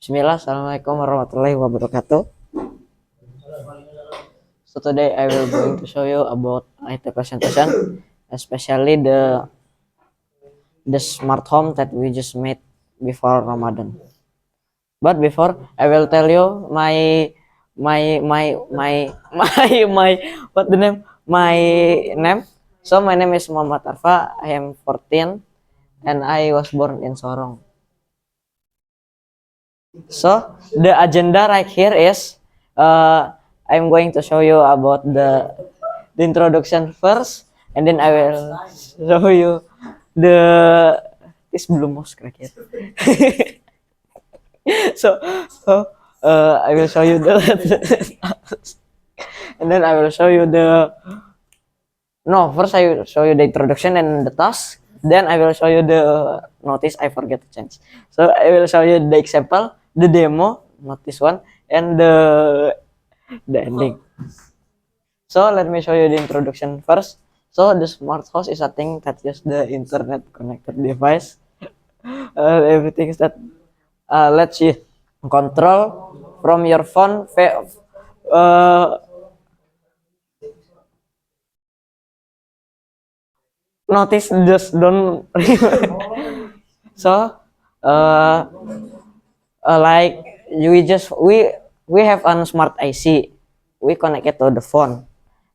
Bismillah, Assalamualaikum warahmatullahi wabarakatuh. So today I will going to show you about IT presentation, especially the smart home that we just made before Ramadan. But before I will tell you my what the name my name. So my name is Muhammad Arfa. I am 14 and I was born in Sorong. So the agenda right here is I'm going to show you about the introduction first, and then I will show you the this belum mau crack yet. so I will show you the and then I will show you the no first I will show you the introduction and the task. Then I will show you the notice I forget to change. So I will show you the example, the demo, not this one, and the ending. So let me show you the introduction first. So the smart house is a thing that uses the internet connected device. Everything is that lets you control from your phone. Uh, Notice just don't. So uh, like we have a smart IC. We connect it to the phone,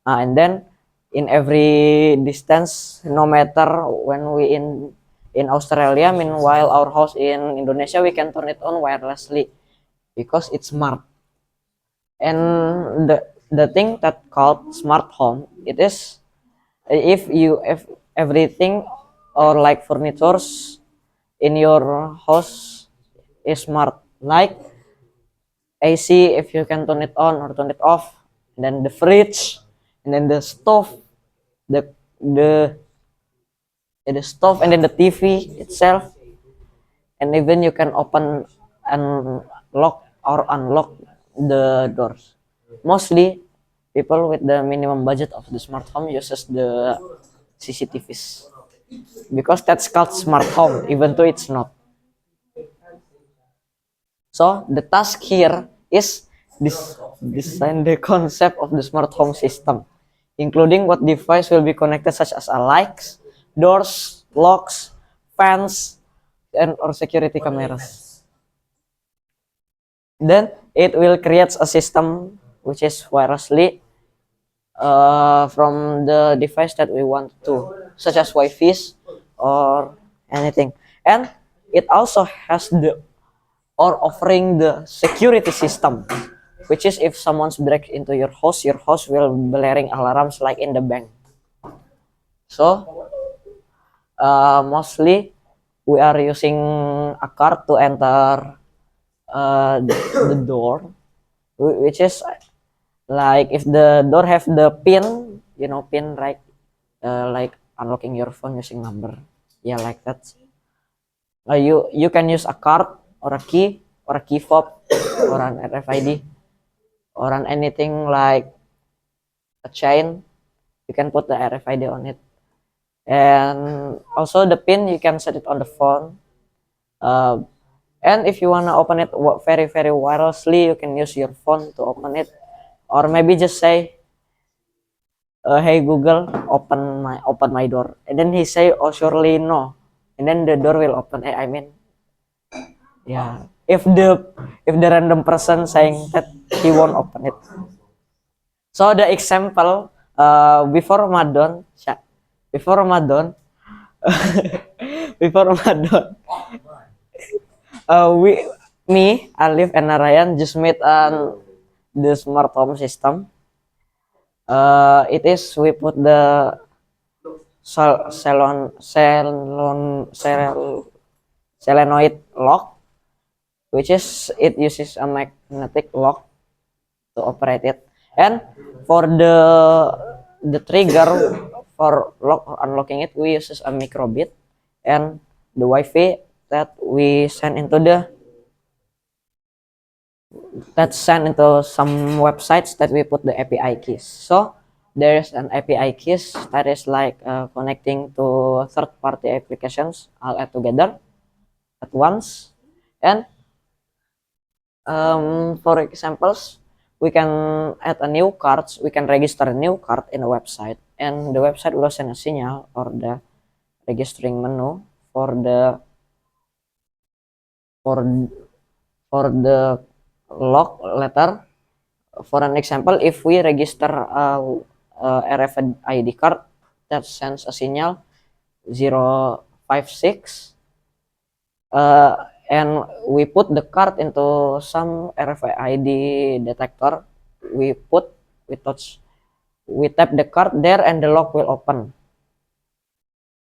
and then in every distance, no matter when we in Australia, meanwhile our house in Indonesia, we can turn it on wirelessly because it's smart. And the thing that called smart home, it is if everything or like furnitures in your house is smart, like AC if you can turn it on or turn it off, and then the fridge, and then the stove, the the the stove, and then the TV itself, and even you can open and lock or unlock the doors. Mostly people with the minimum budget of the smart home uses the CCTVs because that's called smart home even though it's not. So the task here is this design the concept of the smart home system, including what device will be connected such as lights, doors, locks, fans, and or security cameras. Then it will create a system which is wirelessly from the device that we want to, such as Wi-Fi or anything. And it also has the or offering the security system, which is if someone's break into your house will blaring alarms like in the bank. So mostly we are using a card to enter the door, which is like if the door have the pin, pin, right? Like unlocking your phone using number, yeah, like that. You can use a card or a key or a key fob or an RFID or an anything like a chain. You can put the RFID on it, and also the pin you can set it on the phone. Uh, and if you wanna open it very wirelessly, you can use your phone to open it, or maybe just say, "Hey Google, open my door," and then he say, "Oh surely no," and then the door will open. I mean, yeah. If the random person saying that he won't open it. So the example before Ramadan, before Ramadan, before Ramadan, we me Alif and Narayan just made the smart home system. It is we put the solenoid lock, which is it uses a magnetic lock to operate it, and for the trigger for lock or unlocking it, we uses a microbit, and the Wi-Fi that we send into some websites that we put the API keys. So there's an API keys that is like connecting to third-party applications all together at once, and For examples, we can add a new card, we can register a new card in a website, and the website will send a signal or the registering menu for the for for the log letter. For an example, if we register a RFID card that sends a signal 056, and we put the card into some RFID detector, we put we touch we tap the card there and the lock will open.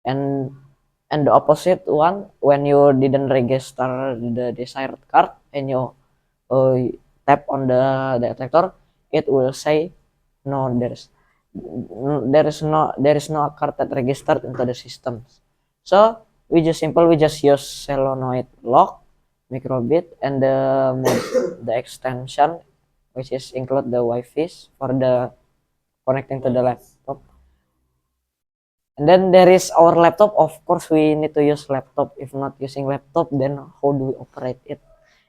And the opposite one, when you didn't register the desired card and you uh, tap on the detector, it will say no, there is no card that registered into the system. So we just use solenoid lock, microbit, and the extension, which is include the Wi-Fi for the connecting to the laptop. And then there is our laptop. Of course, we need to use laptop. If not using laptop, then how do we operate it?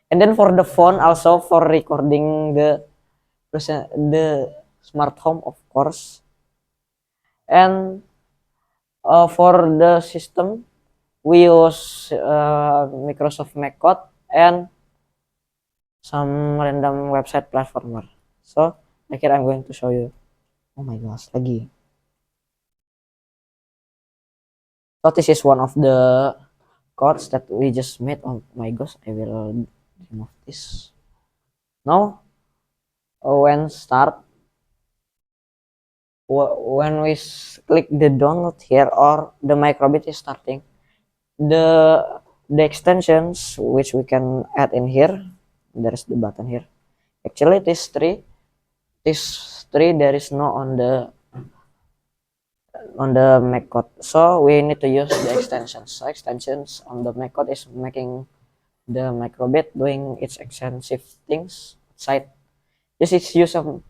And then for the phone, also for recording the smart home, of course. And for the system, we use Microsoft Macode and some random website platformer. So, here I'm going to show you. Oh my gosh, lagi. So this is one of the codes that we just made. Oh my gosh, I will remove this. Now, when start, when we click the download here or the microbit is starting, the extensions which we can add in here, there's the button here. Actually, this three there is no on the Macode, so we need to use the extensions. So extensions on the Macode is making the microbit doing its extensive things outside. This is use of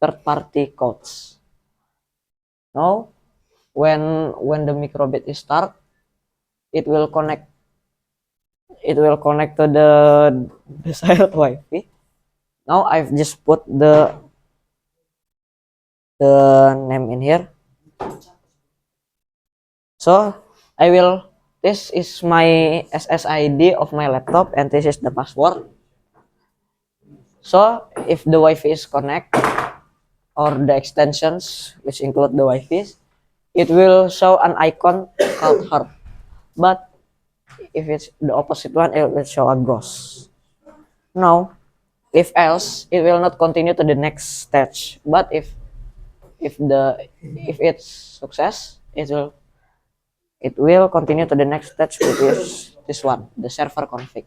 third-party codes. Now, when the microbit is start, it will connect to the desired Wi-Fi. Now I've just put the name in here. So this is my SSID of my laptop and this is the password. So if the Wi-Fi is connect or the extensions which include the Wi-Fi, it will show an icon called heart. But if it's the opposite one, it will show a ghost. Now, if else, it will not continue to the next stage. But if it's success, it will continue to the next stage, which is this one, the server config.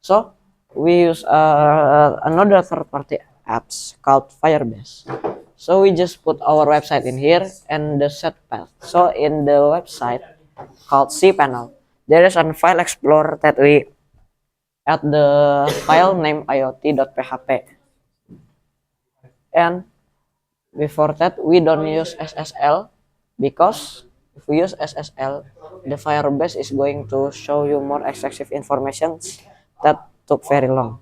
So we use another third-party apps called Firebase. So we just put our website in here and the set path. So in the website called cPanel, there is a file explorer that we add the file name iot.php. And before that, we don't use SSL because if we use SSL, the Firebase is going to show you more extensive information that took very long.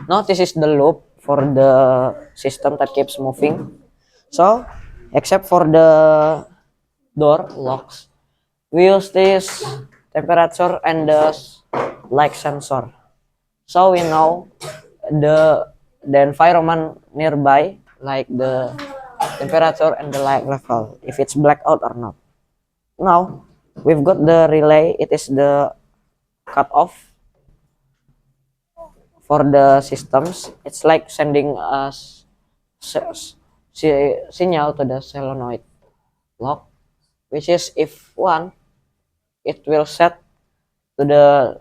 Now this is the loop for the system that keeps moving. So except for the door locks, we use this temperature and the light sensor. So we know the environment nearby, like the temperature and the light level, if it's blackout or not. Now we've got the relay. It is the cutoff for the systems. It's like sending us signal to the solenoid lock, which is if one, it will set to the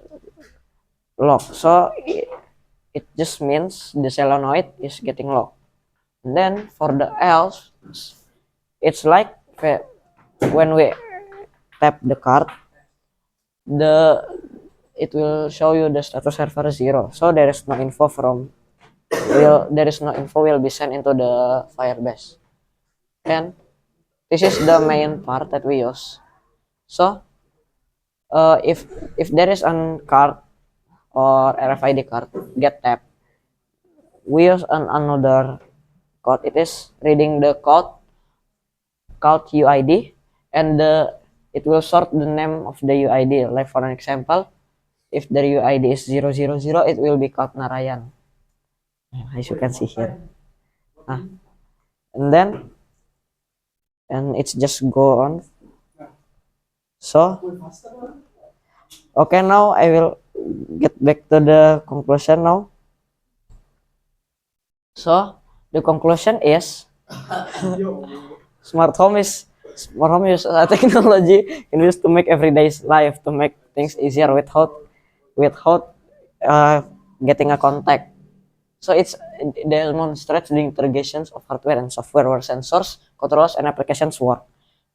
lock. So it just means the solenoid is getting locked. And then for the else, it's like when we tap the card, it will show you the status server 0. So there is no info will be sent into the Firebase. And this is the main part that we use. So if there is a card or RFID card get tapped, we use another code. It is reading the code called UID, and it will sort the name of the UID. Like for an example, if the UID is 000, it will be called Narayan, as you can see here. And then it's just go on. So okay, now I will get back to the conclusion now. So the conclusion is smart home is a technology used to make everyday life, to make things easier without getting a contact. So it demonstrates the integrations of hardware and software where sensors, controls, and applications work.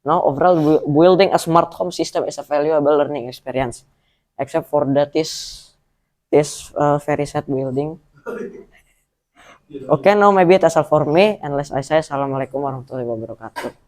Now, overall, building a smart home system is a valuable learning experience, except for that this very sad building. Okay, now maybe that's all for me. And let's I say assalamualaikum warahmatullahi wabarakatuh.